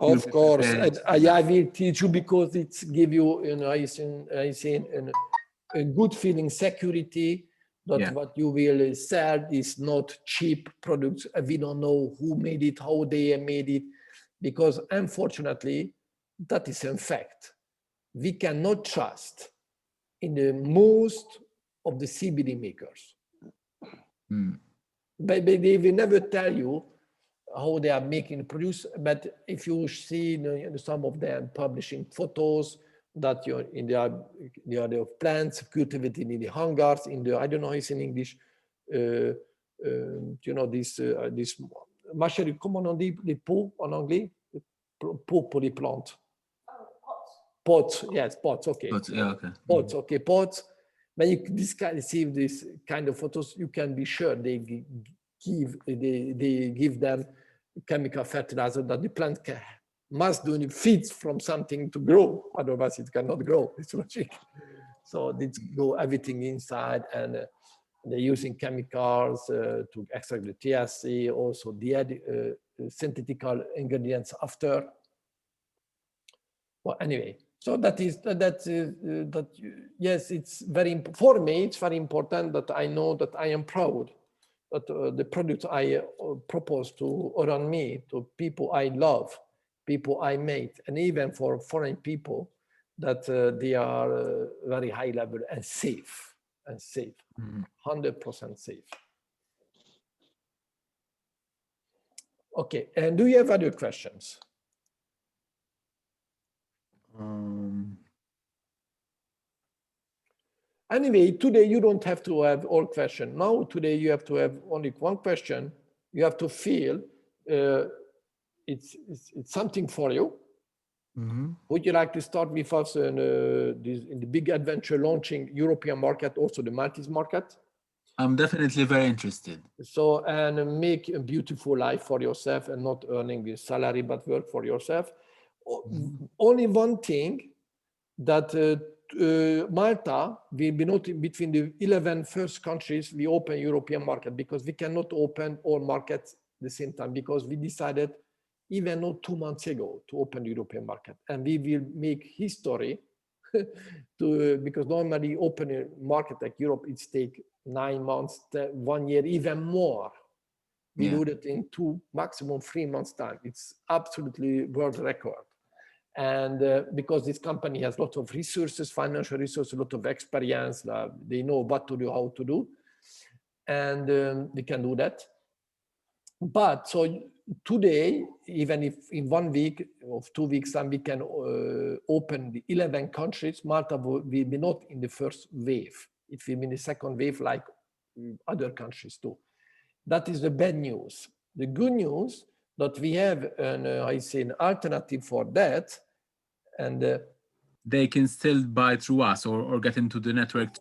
Speaker 2: Of course, I will teach you because it's give you, I say, a good feeling, security that what you will sell is not cheap products. We don't know who made it, how they made it, because unfortunately, that is in fact. We cannot trust in the most of the CBD makers. But they will never tell you how they are making produce. But if you see some of them publishing photos that you're in the plants cultivated in the hangars, in the, I don't know how it's in English, this mâcherie, comment on dit les pots en anglais? Pots pour les plantes. Pots, yes, pots, okay.
Speaker 1: Pots, yeah, okay.
Speaker 2: Pots, okay, pots. When you see this kind of photos, you can be sure they give them chemical fertilizer that the plant must do it feeds from something to grow, otherwise it cannot grow. It's logic. So they go everything inside, and they're using chemicals to extract the THC, also the synthetic ingredients after. Well, anyway, so yes, it's very, for me, it's very important that I know that I am proud that the products I propose to around me, to people I love, people I made, and even for foreign people, that they are very high level and safe, 100% safe. Okay, and do you have other questions? Anyway, today you don't have to have all questions. Now, today you have to have only one question. You have to feel it's something for you. Would you like to start with us in the big adventure launching European market, also the Maltese market?
Speaker 1: I'm definitely very interested.
Speaker 2: So, and make a beautiful life for yourself and not earning the salary, but work for yourself. Only one thing that Malta will be not between the 11 first countries we open European market, because we cannot open all markets at the same time, because we decided even not 2 months ago to open the European market, and we will make history because normally open a market like Europe, it takes 9 months, 1 year, even more. We do it in 2, maximum 3 months time. It's absolutely world record. And because this company has a lot of resources, financial resources, a lot of experience, they know what to do, how to do, and they can do that. But so today, even if in 1 week or 2 weeks time, we can open the 11 countries, Malta will be not in the first wave. It will be in the second wave like other countries too. That is the bad news. The good news that we have an alternative for that. And
Speaker 1: they can still buy through us or get into the network.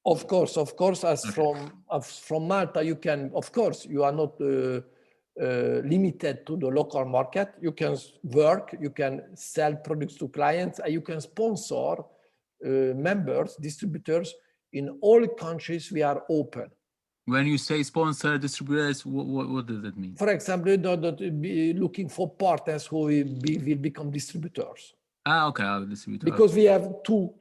Speaker 2: Of course, as from Malta, you can, of course, you are not limited to the local market. You can work, you can sell products to clients, and you can sponsor members, distributors in all countries we are open.
Speaker 1: When you say sponsor distributors, what does that mean?
Speaker 2: For example, be looking for partners who will become distributors.
Speaker 1: Okay, distributor.
Speaker 2: Because we have two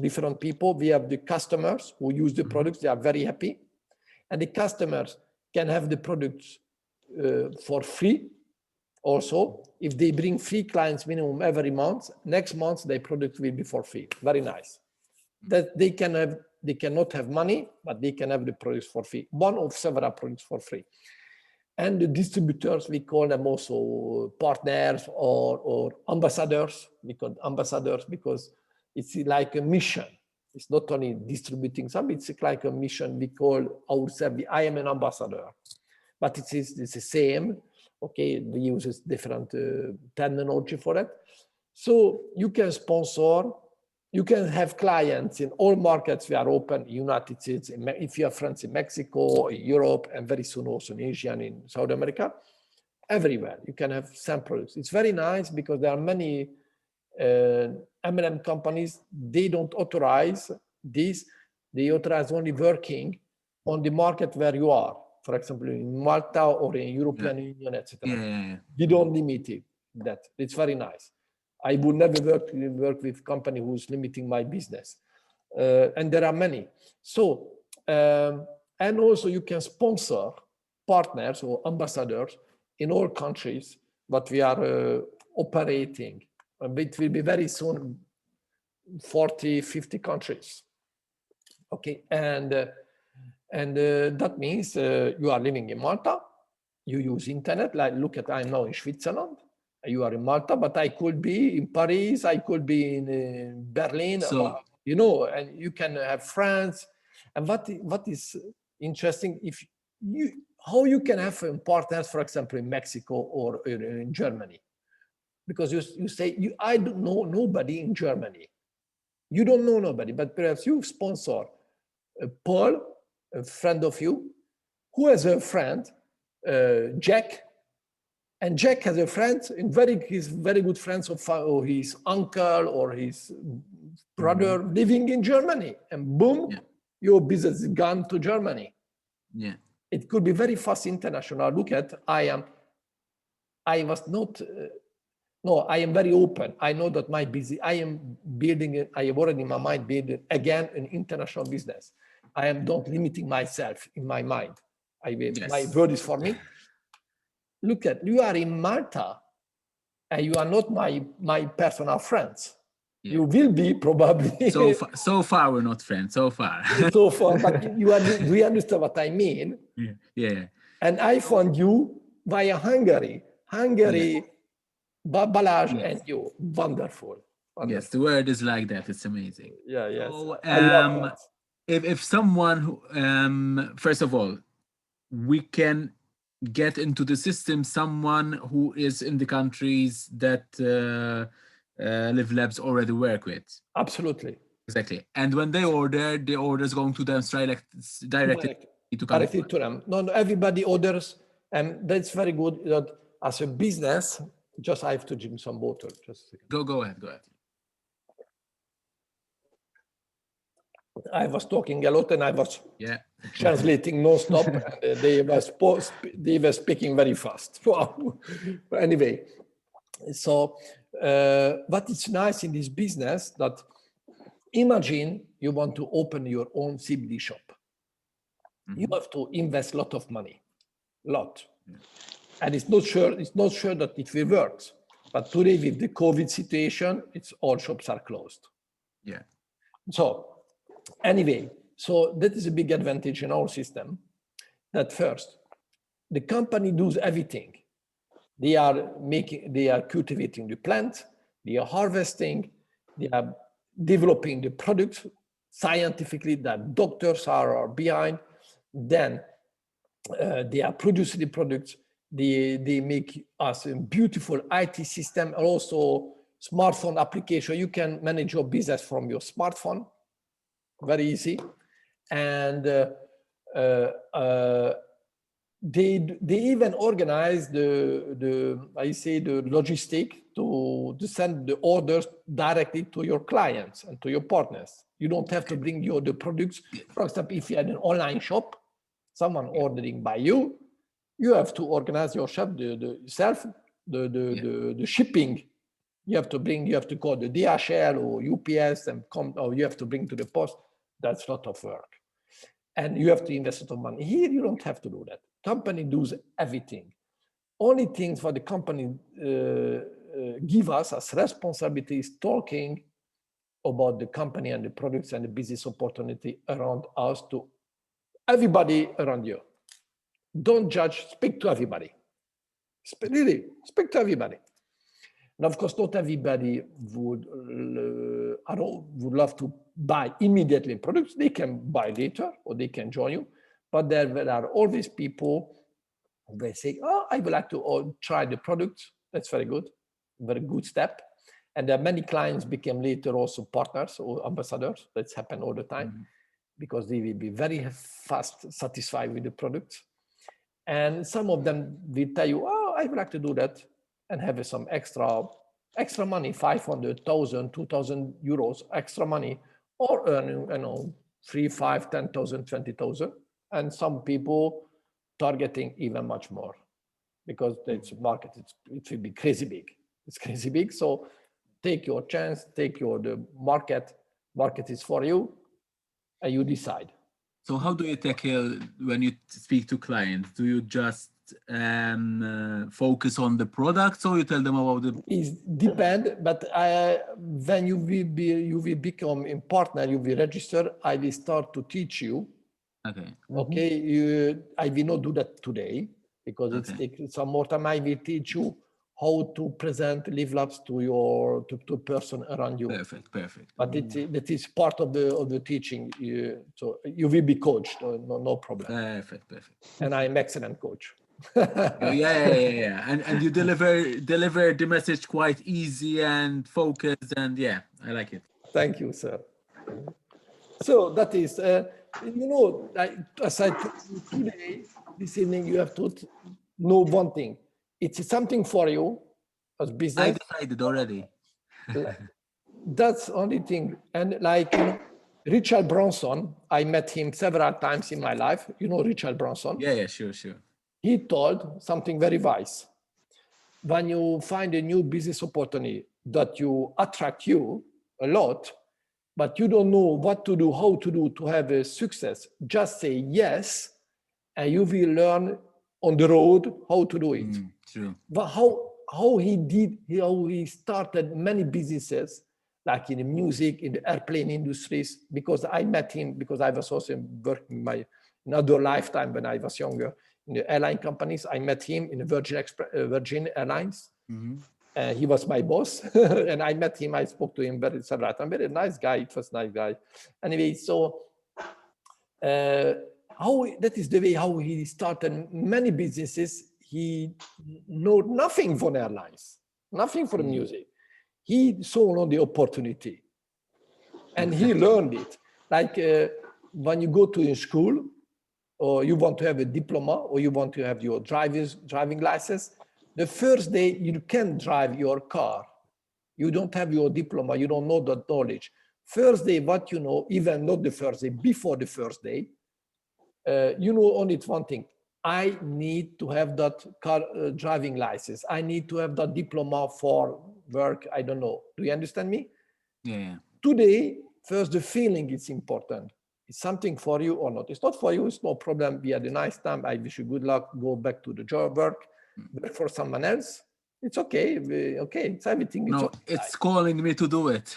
Speaker 2: different people. We have the customers who use the products, they are very happy. And the customers can have the products for free. Also, if they bring 3 clients minimum every month, next month their product will be for free. Very nice. That they cannot have money, but they can have the products for free. One of several products for free. And the distributors, we call them also partners or ambassadors. We call ambassadors because it's like a mission. It's not only distributing some, it's like a mission. We call ourselves, I am an ambassador. But it's the same. Okay, we use different terminology for it. So you can sponsor, you can have clients in all markets. We are open, United States, if you have friends in Mexico, Europe, and very soon also in Asia and in South America, everywhere. You can have some products. It's very nice because there are many M&M companies, they don't authorize this. They authorize only working on the market where you are. For example, in Malta or in European Union, etc. We don't limit it. That it's very nice. I would never work with a company who's limiting my business. And there are many. So, and also you can sponsor partners or ambassadors in all countries, but we are operating. It will be very soon 40, 50 countries. Okay, and that means you are living in Malta, you use internet, like look at, I'm now in Switzerland, you are in Malta, but I could be in Paris, I could be in Berlin,
Speaker 1: So,
Speaker 2: you know, and you can have France. And what is interesting, how you can have partners, for example, in Mexico or in Germany, because you say, I don't know nobody in Germany. You don't know nobody, but perhaps you sponsor Paul, a friend of you, who has a friend, Jack, and Jack has a friend, his very good friends or his uncle or his brother living in Germany, and boom, your business is gone to Germany.
Speaker 1: Yeah,
Speaker 2: it could be very fast international. Look at, I am very open. I know that I am building, I have already in my mind building again an international business. I am not limiting myself in my mind. My word is for me. Look at, you are in Malta and you are not my personal friends. Yeah. You will be probably.
Speaker 1: So far we're not friends, so far.
Speaker 2: So far, but do you understand what I mean?
Speaker 1: Yeah.
Speaker 2: And I found you via Hungary. Balázs and you, wonderful.
Speaker 1: Yes, the word is like that. It's amazing.
Speaker 2: Yeah, yes.
Speaker 1: So,
Speaker 2: I love that.
Speaker 1: If someone who, first of all, we can get into the system someone who is in the countries that Livlabs already work with.
Speaker 2: Absolutely.
Speaker 1: Exactly. And when they order, the order is going to them directly
Speaker 2: to them. No, everybody orders, and that's very good. That as a business, just I have to drink some water. Just a second.
Speaker 1: Go ahead.
Speaker 2: I was talking a lot and I was translating non-stop. And they were speaking very fast. Wow. But anyway, so what is nice in this business that imagine you want to open your own CBD shop. You have to invest a lot of money, and it's not sure that it will work. But today with the COVID situation, all shops are closed.
Speaker 1: Yeah.
Speaker 2: So anyway, so that is a big advantage in our system. That first, the company does everything. They are cultivating the plant, they are harvesting, they are developing the product scientifically that doctors are behind. Then they are producing the products. They make us a beautiful IT system and also smartphone application. You can manage your business from your smartphone, very easy. And They even organize the logistic to send the orders directly to your clients and to your partners. You don't have to bring the products. For example, if you had an online shop, someone ordering by you, you have to organize yourself the shipping. You have to call the DHL or UPS and or you have to bring to the post. That's a lot of work. And you have to invest a lot of money. Here, you don't have to do that. Company does everything. Only things for the company give us as responsibility is talking about the company and the products and the business opportunity around us to everybody around you. Don't judge, speak to everybody. Really, speak to everybody. And of course, not everybody would love to buy immediately products. They can buy later or they can join you. But there are always people who they say, oh, I would like to try the product. That's very good step. And there are many clients became later also partners or ambassadors. That's happened all the time because they will be very fast satisfied with the product. And some of them will tell you, oh, I would like to do that and have some extra money, 500,000, 2,000 euros extra money, or earning, 3, 5, 10,000, 20,000. And some people targeting even much more because it's market, it will be crazy big. It's crazy big. So take your chance, take the market is for you, and you decide.
Speaker 1: So how do you tackle when you speak to clients? Do you just focus on the products, or you tell them about the?
Speaker 2: It depends, but when you will become a partner, you will register. I will start to teach you.
Speaker 1: Okay.
Speaker 2: Okay. I will not do that today because it takes some more time. I will teach you how to present Livlabs to person around you.
Speaker 1: Perfect.
Speaker 2: But that is part of the teaching. So you will be coached. No problem.
Speaker 1: Perfect.
Speaker 2: And I'm excellent coach.
Speaker 1: Yeah. And you deliver the message quite easy and focused, and I like it.
Speaker 2: Thank you, sir. So that is, as I told you today, this evening, you have to know one thing. It's something for you as business.
Speaker 1: I decided already.
Speaker 2: That's the only thing. And Richard Branson, I met him several times in my life. You know Richard Branson?
Speaker 1: Yeah, sure.
Speaker 2: He told something very wise. When you find a new business opportunity that you attract you a lot, but you don't know what to do, how to do to have a success, just say yes, and you will learn on the road how to do it.
Speaker 1: True.
Speaker 2: But how he started many businesses, like in the music, in the airplane industries, because I met him because I was also working my another lifetime when I was younger in the airline companies. I met him in the Virgin Airlines. He was my boss, and I met him. I spoke to him several times. Very nice guy. It was a nice guy. Anyway, so that is the way how he started many businesses. He knew nothing for airlines, nothing for music. He saw the opportunity, and he learned it. Like when you go to a school, or you want to have a diploma, or you want to have your driving license, the first day you can drive your car. You don't have your diploma, you don't know that knowledge. First day, what you know, even not the first day, before the first day, you know only one thing. I need to have that car driving license. I need to have that diploma for work. I don't know. Do you understand me?
Speaker 1: Yeah.
Speaker 2: Today, first, the feeling is important. It's something for you or not. It's not for you, it's no problem. We had a nice time. I wish you good luck. Go back to the job work for someone else. It's okay. It's everything.
Speaker 1: No, it's calling me to do it.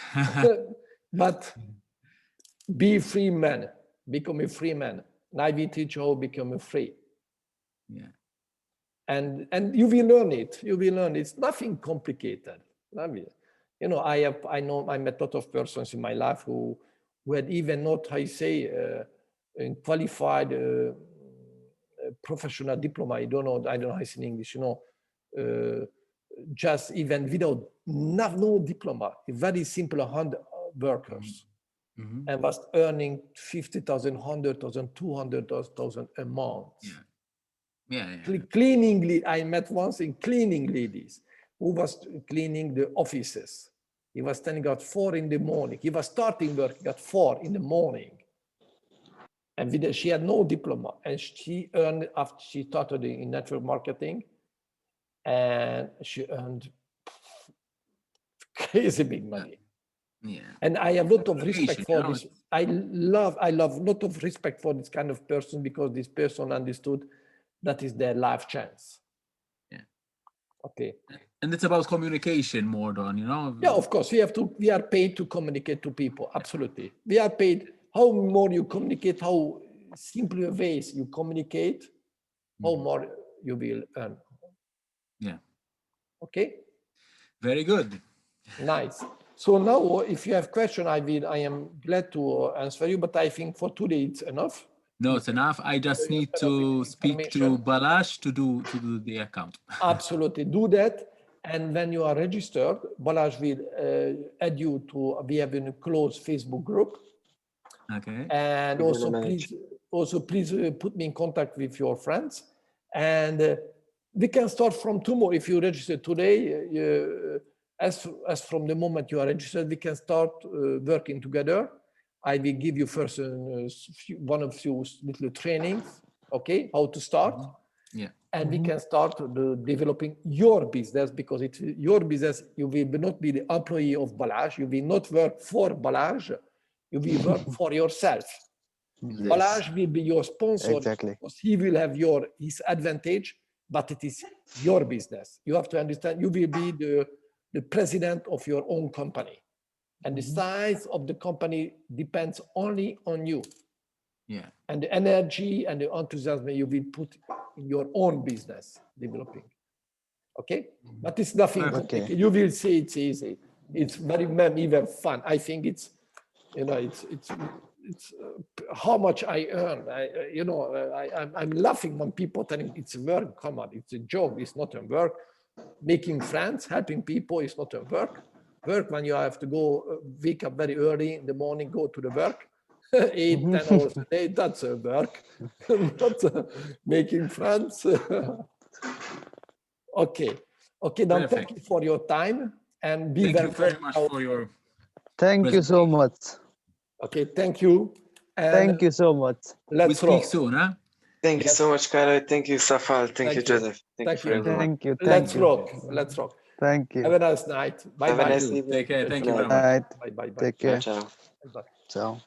Speaker 2: But be a free man. Become a free man. And I will teach you how to become a free.
Speaker 1: Yeah.
Speaker 2: And you will learn it. You will learn it. It's nothing complicated. I met a lot of persons in my life who had even not, qualified professional diploma. I don't know how it's in English, just even without no diploma, very simple hand workers, and was earning 50,000, 100,000, 200,000 a month.
Speaker 1: Yeah.
Speaker 2: Cleaning, I met once in cleaning ladies who was cleaning the offices. He was standing at 4 in the morning. He was starting working at 4 in the morning. And she had no diploma. And she earned, after she started in network marketing, and she earned crazy big money.
Speaker 1: Yeah.
Speaker 2: And I have a lot of respect for this. I love a lot of respect for this kind of person, because this person understood that is their life chance.
Speaker 1: Yeah.
Speaker 2: Okay.
Speaker 1: And it's about communication more than, you know.
Speaker 2: Yeah, of course. We are paid to communicate to people. Absolutely. We are paid. How more you communicate, how simpler ways you communicate, how more you will earn.
Speaker 1: Yeah.
Speaker 2: Okay.
Speaker 1: Very good.
Speaker 2: Nice. So now, if you have questions, I am glad to answer you, but I think for today it's enough.
Speaker 1: No, it's enough. I just need to speak to Balázs to do the account.
Speaker 2: Absolutely, do that. And when you are registered, Balázs will add you to, we have a closed Facebook group.
Speaker 1: Okay.
Speaker 2: And also please put me in contact with your friends. And we can start from tomorrow. If you register today, as from the moment you are registered, we can start working together. I will give you first one of few little trainings, okay, how to start.
Speaker 1: Yeah.
Speaker 2: And we can start developing your business, because it's your business. You will not be the employee of Balázs. You will not work for Balázs. You will work for yourself.
Speaker 6: Yes.
Speaker 2: Balázs will be your sponsor.
Speaker 6: Exactly.
Speaker 2: Because he will have his advantage, but it is your business. You have to understand, you will be the president of your own company. And the size of the company depends only on you.
Speaker 1: Yeah.
Speaker 2: And the energy and the enthusiasm you will put in your own business developing. Okay? But it's nothing complicated. You will see it's easy. It's very even fun. I think it's, you know, it's how much I earn. I'm laughing when people telling it's work. Come on, it's a job. It's not a work. Making friends, helping people is not a work. Work when you have to go wake up very early in the morning, go to the work, 8-10 hours a day. That's a work, not making friends. Okay, then thank you for your time and be
Speaker 1: Thank you very much for your.
Speaker 6: Thank you so much.
Speaker 2: Okay, thank you. And
Speaker 6: thank you so much.
Speaker 2: Let's
Speaker 1: we speak soon, huh?
Speaker 3: Thank you so much, Károly. Thank you, Safal. Thank you, Joseph. Thank you for everyone.
Speaker 6: Thank you.
Speaker 2: Let's rock. Let's rock.
Speaker 6: Thank you.
Speaker 2: Have a nice night. Bye bye.
Speaker 3: Have a nice evening.
Speaker 1: Take care. Thank you very
Speaker 6: Bye.
Speaker 1: much.
Speaker 2: Bye bye.
Speaker 6: Take care.
Speaker 3: Ciao.
Speaker 2: Bye.
Speaker 6: Ciao.